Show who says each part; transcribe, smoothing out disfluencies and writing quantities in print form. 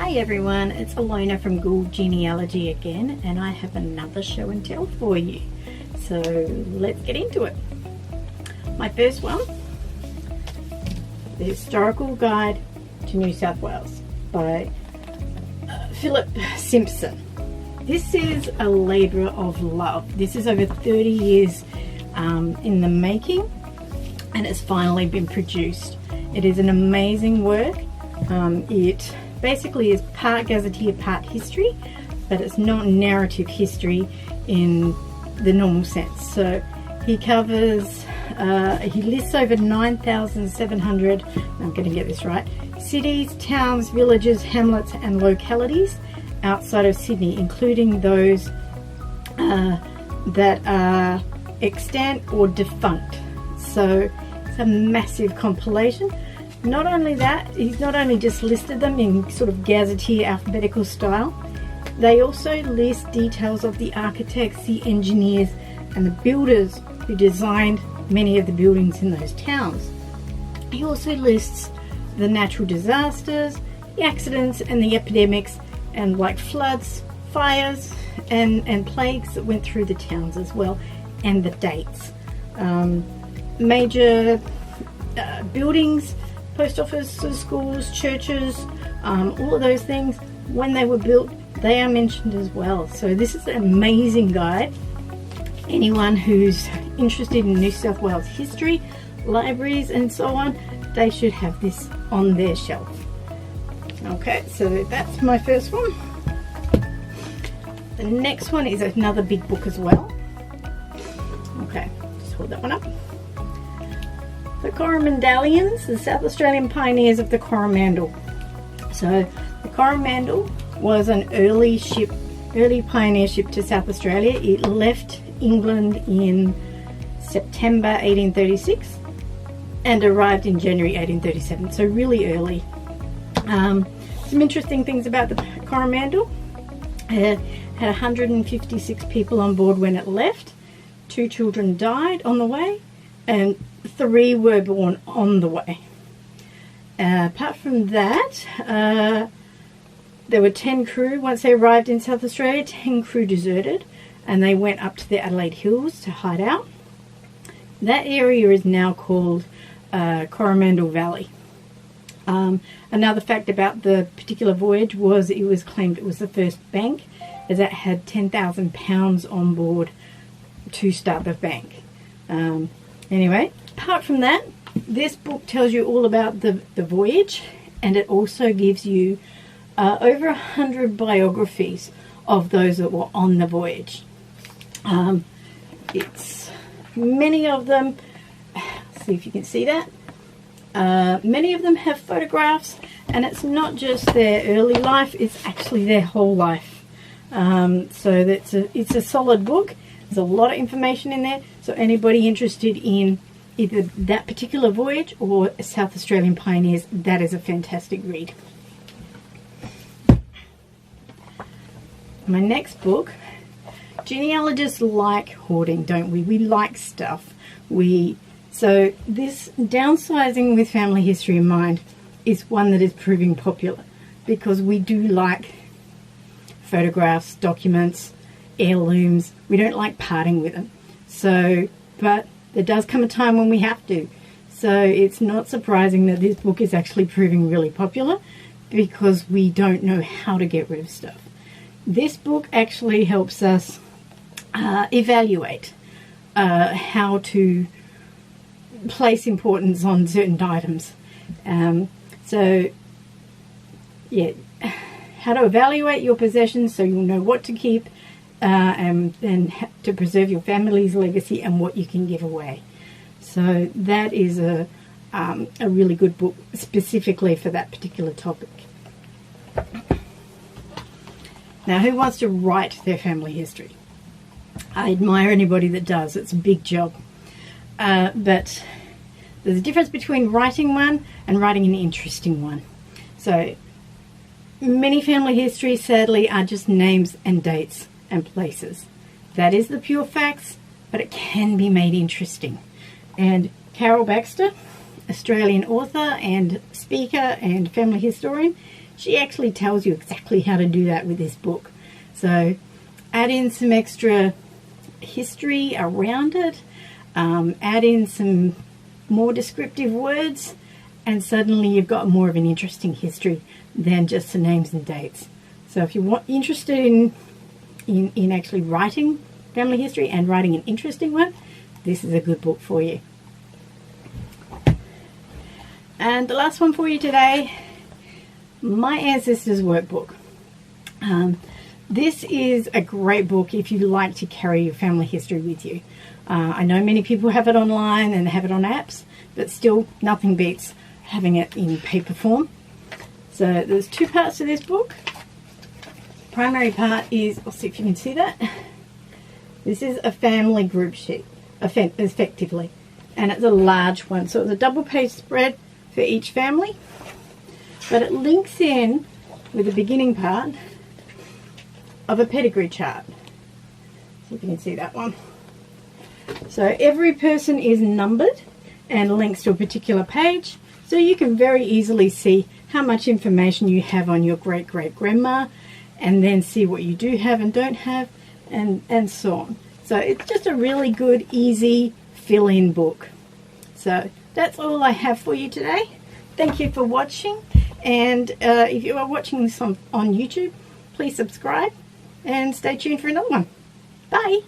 Speaker 1: Hi everyone, it's Alona from Gould Genealogy again, and I have another show and tell for you. So let's get into it. My first one, The Historical Guide to New South Wales by Philip Simpson. This is a labour of love. This is over 30 years in the making, and it's finally been produced. It is an amazing work. It basically is part gazetteer, part history, but it's not narrative history in the normal sense. So he covers, he lists over 9,700, I'm going to get this right, cities, towns, villages, hamlets and localities outside of Sydney, including those that are extant or defunct. So it's a massive compilation. Not only that, he's not only just listed them in sort of gazetteer alphabetical style, they also list details of the architects, the engineers and the builders who designed many of the buildings in those towns. He also lists the natural disasters, the accidents and the epidemics, and like floods, fires and plagues that went through the towns as well, and the dates. Major buildings, post offices, schools, churches, all of those things, when they were built, they are mentioned as well. So this is an amazing guide. Anyone who's interested in New South Wales history, libraries and so on, they should have this on their shelf. Okay, so that's my first one. The next one is another big book as well. Okay, just hold that one up. The Coromandelians, the South Australian pioneers of the Coromandel. So the Coromandel was an early pioneer ship to South Australia. It left England in September 1836 and arrived in January 1837, so really early. Some interesting things about the Coromandel. It had 156 people on board when it left. 2 children died on the way, and 3 were born on the way. Apart from that, there were 10 crew. Once they arrived in South Australia, 10 crew deserted and they went up to the Adelaide Hills to hide out. That area is now called Coromandel Valley. Another fact about the particular voyage was it was claimed it was the first bank, as it had £10,000 on board to start the bank. Anyway, apart from that, this book tells you all about the voyage, and it also gives you over 100 biographies of those that were on the voyage. It's many of them, see if you can see that, many of them have photographs, and it's not just their early life, it's actually their whole life. So it's a solid book. There's a lot of information in there, so anybody interested in either that particular voyage or South Australian pioneers, that is a fantastic read. My next book, genealogists like hoarding, don't we? We like stuff. So this Downsizing with Family History in Mind is one that is proving popular because we do like photographs, documents, heirlooms. We don't like parting with them. So, but there does come a time when we have to. So it's not surprising that this book is actually proving really popular because we don't know how to get rid of stuff. This book actually helps us evaluate how to place importance on certain items. So, yeah, how to evaluate your possessions so you'll know what to keep and to preserve your family's legacy and what you can give away. So that is a really good book specifically for that particular topic. Now, who wants to write their family history? I admire anybody that does. It's a big job. But there's a difference between writing one and writing an interesting one. So many family histories, sadly, are just names and dates and places. That is the pure facts, but it can be made interesting. And Carol Baxter, Australian author and speaker and family historian, she actually tells you exactly how to do that with this book. So add in some extra history around it, add in some more descriptive words, and suddenly you've got more of an interesting history than just the names and dates. So if you're interested in actually writing family history and writing an interesting one, this is a good book for you. And the last one for you today, My Ancestors Workbook. This is a great book if you like to carry your family history with you. I know many people have it online and have it on apps, but still nothing beats having it in paper form. So there's two parts to this book. Primary part is, I'll see if you can see that. This is a family group sheet, effectively, and it's a large one. So it's a double page spread for each family, but it links in with the beginning part of a pedigree chart. See if you can see that one. So every person is numbered and links to a particular page, so you can very easily see how much information you have on your great-great-grandma, and then see what you do have and don't have, and so on. So it's just a really good, easy fill-in book. So that's all I have for you today. Thank you for watching, and if you are watching this on YouTube, please subscribe and stay tuned for another one. Bye!